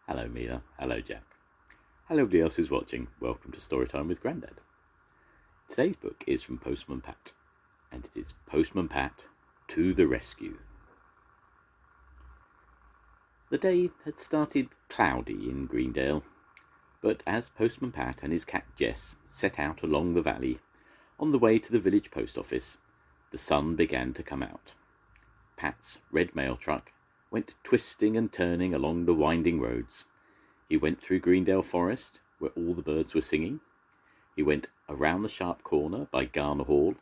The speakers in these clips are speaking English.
Hello Mila, hello Jack. Hello everybody else who's watching, welcome to Storytime with Grandad. Today's book is from Postman Pat, and it is Postman Pat to the Rescue. The day had started cloudy in Greendale, but as Postman Pat and his cat Jess set out along the valley, on the way to the village post office, the sun began to come out. Pat's red mail truck went twisting and turning along the winding roads. He went through Greendale Forest, where all the birds were singing. He went around the sharp corner by Garner Hall.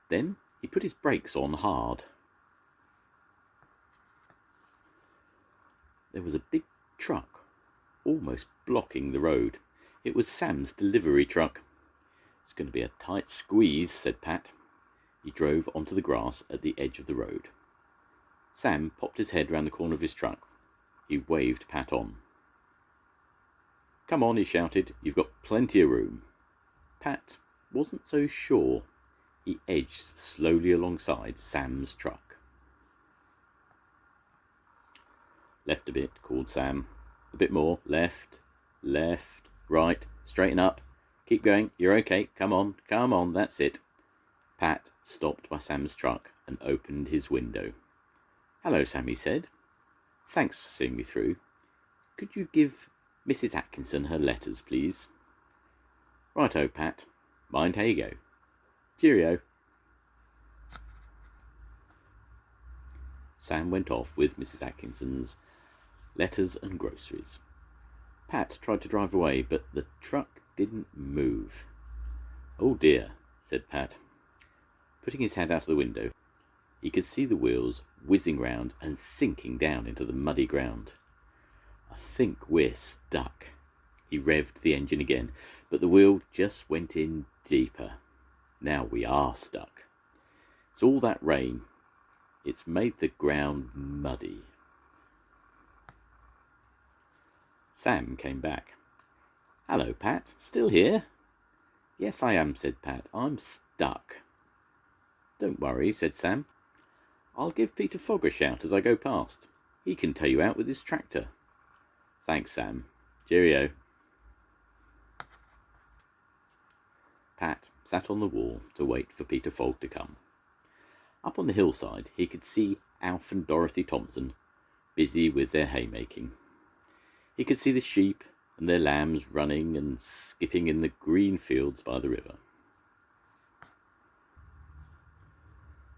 Then he put his brakes on hard. There was a big truck almost blocking the road. It was Sam's delivery truck. "It's going to be a tight squeeze," said Pat. He drove onto the grass at the edge of the road. Sam popped his head round the corner of his truck. He waved Pat on. "Come on," he shouted. "You've got plenty of room." Pat wasn't so sure. He edged slowly alongside Sam's truck. "Left a bit," called Sam. "A bit more. Left, left, right. Straighten up. Keep going. You're okay. Come on, that's it." Pat stopped by Sam's truck and opened his window. "Hello, Sam," he said. "Thanks for seeing me through. Could you give Mrs. Atkinson her letters, please?" "Righto, Pat. Mind how you go. Cheerio." Sam went off with Mrs. Atkinson's letters and groceries. Pat tried to drive away, but the truck didn't move. "Oh dear," said Pat. Putting his head out of the window, he could see the wheels whizzing round and sinking down into the muddy ground. "I think we're stuck." He revved the engine again, but the wheel just went in deeper. "Now we are stuck. It's all that rain. It's made the ground muddy." Sam came back. "Hello, Pat. Still here?" "Yes, I am," said Pat. "I'm stuck." "Don't worry," said Sam. "I'll give Peter Fogg a shout as I go past. He can tow you out with his tractor." "Thanks, Sam. Cheerio." Pat sat on the wall to wait for Peter Fogg to come. Up on the hillside he could see Alf and Dorothy Thompson busy with their haymaking. He could see the sheep and their lambs running and skipping in the green fields by the river.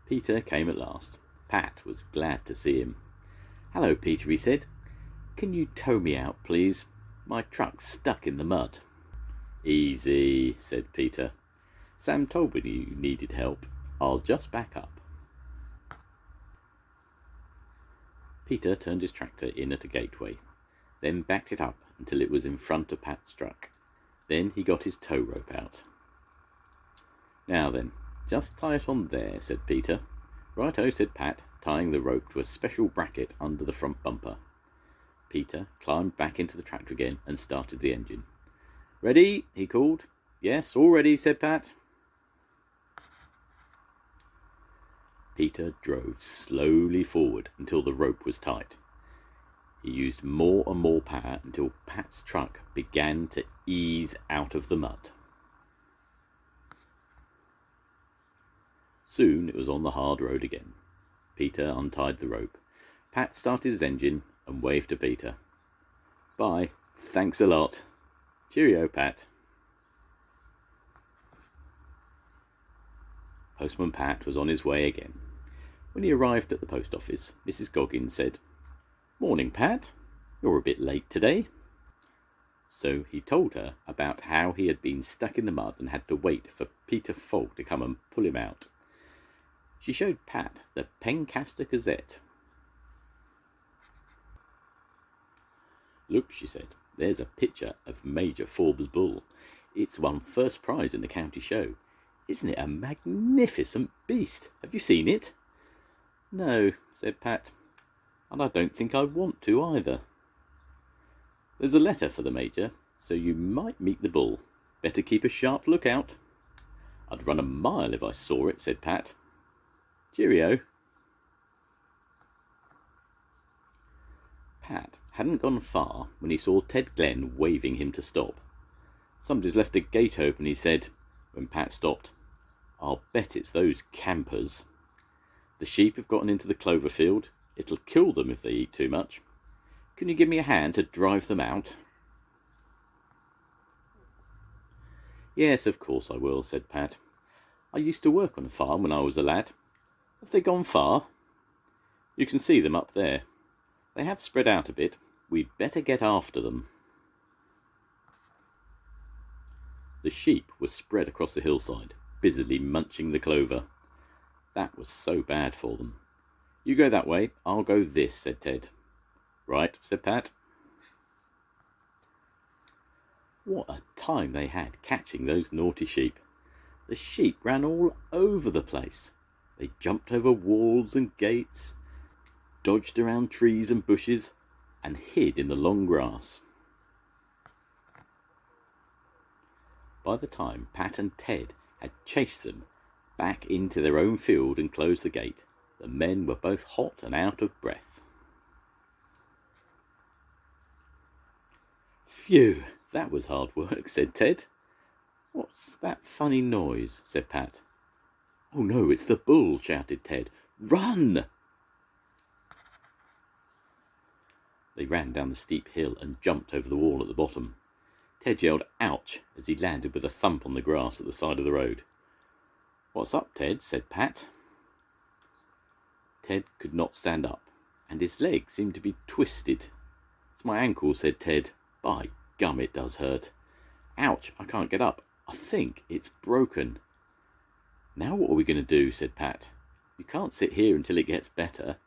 Peter came at last. Pat was glad to see him. "Hello, Peter," he said. "Can you tow me out, please? My truck's stuck in the mud." "Easy," said Peter. "Sam told me you needed help. I'll just back up." Peter turned his tractor in at a gateway, then backed it up until it was in front of Pat's truck. Then he got his tow rope out. "Now then, just tie it on there," said Peter. "Righto," said Pat, tying the rope to a special bracket under the front bumper. Peter climbed back into the tractor again and started the engine. "Ready?" he called. "Yes, all ready," said Pat. Peter drove slowly forward until the rope was tight. He used more and more power until Pat's truck began to ease out of the mud. Soon it was on the hard road again. Peter untied the rope. Pat started his engine and waved to Peter. "Bye. Thanks a lot. Cheerio, Pat." Postman Pat was on his way again. When he arrived at the post office, Mrs. Goggins said, "Morning, Pat. You're a bit late today." So he told her about how he had been stuck in the mud and had to wait for Peter Fogg to come and pull him out. She showed Pat the Pencaster Gazette. "Look," she said, "there's a picture of Major Forbes' bull. It's won first prize in the county show. Isn't it a magnificent beast? Have you seen it?" "No," said Pat, "and I don't think I want to either." "There's a letter for the Major, so you might meet the bull. Better keep a sharp lookout." "I'd run a mile if I saw it," said Pat. Cheerio. Pat hadn't gone far when he saw Ted Glenn waving him to stop. "Somebody's left a gate open," he said, when Pat stopped. "I'll bet it's those campers. The sheep have gotten into the clover field. It'll kill them if they eat too much. Can you give me a hand to drive them out?" "Yes, of course I will," said Pat. "I used to work on a farm when I was a lad. Have they gone far?" "You can see them up there. They have spread out a bit. We'd better get after them." The sheep were spread across the hillside, busily munching the clover. That was so bad for them. "You go that way, I'll go this," said Ted. "Right," said Pat. What a time they had catching those naughty sheep. The sheep ran all over the place. They jumped over walls and gates, dodged around trees and bushes, and hid in the long grass. By the time Pat and Ted had chased them back into their own field and closed the gate, the men were both hot and out of breath. "Phew, that was hard work," said Ted. "What's that funny noise?" said Pat. "Oh no, it's the bull," shouted Ted. "Run!" They ran down the steep hill and jumped over the wall at the bottom. Ted yelled "ouch" as he landed with a thump on the grass at the side of the road. "What's up, Ted?" said Pat. Ted could not stand up, and his leg seemed to be twisted. "It's my ankle," said Ted. "By gum, it does hurt. Ouch, I can't get up. I think it's broken." "Now what are we going to do?" said Pat. "You can't sit here until it gets better."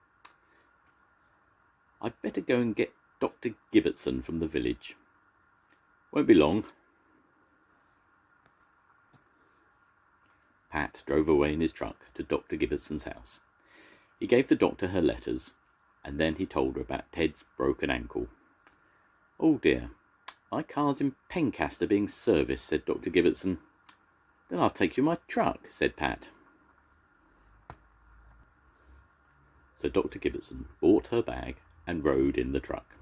"I'd better go and get Dr. Gibbertson from the village. Won't be long." Pat drove away in his truck to Dr. Gibbertson's house. He gave the doctor her letters, and then he told her about Ted's broken ankle. "Oh dear, my car's in Pencaster being serviced," said Dr. Gibbertson. "Then I'll take you my truck," said Pat. So Dr. Gibbertson bought her bag and rode in the truck.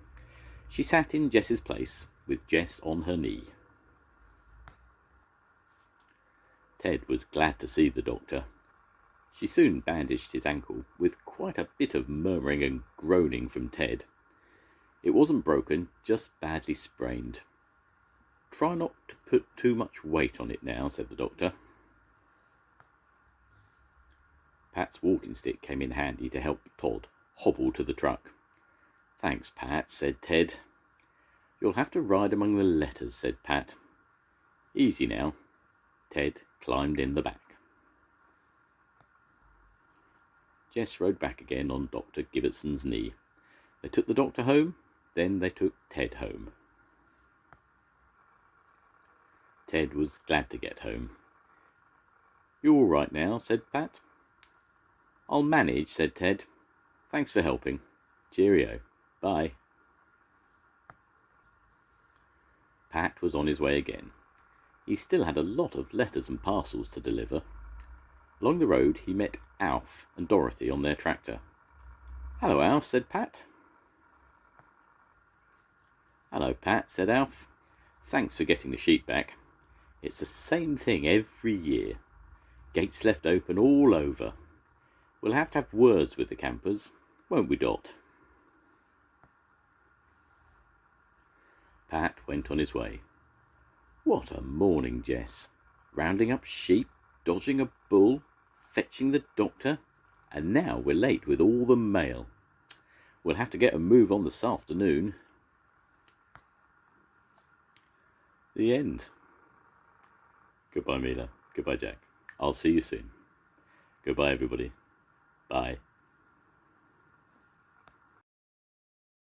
She sat in Jess's place with Jess on her knee. Ted was glad to see the doctor. She soon bandaged his ankle, with quite a bit of murmuring and groaning from Ted. It wasn't broken, just badly sprained. "Try not to put too much weight on it now," said the doctor. Pat's walking stick came in handy to help Todd hobble to the truck. "Thanks, Pat," said Ted. "You'll have to ride among the letters," said Pat. "Easy now." Ted climbed in the back. Jess rode back again on Dr. Gibbertson's knee. They took the doctor home, then they took Ted home. Ted was glad to get home. "You all right now?" said Pat. "I'll manage," said Ted. "Thanks for helping. Cheerio. Bye." Pat was on his way again. He still had a lot of letters and parcels to deliver. Along the road he met Alf and Dorothy on their tractor. "Hello, Alf," said Pat. "Hello, Pat," said Alf. "Thanks for getting the sheep back. It's the same thing every year. Gates left open all over. We'll have to have words with the campers, won't we, Dot?" Pat went on his way. What a morning, Jess. Rounding up sheep, dodging a bull, fetching the doctor, and now we're late with all the mail. We'll have to get a move on this afternoon. The end. Goodbye, Mila. Goodbye, Jack. I'll see you soon. Goodbye, everybody. Bye.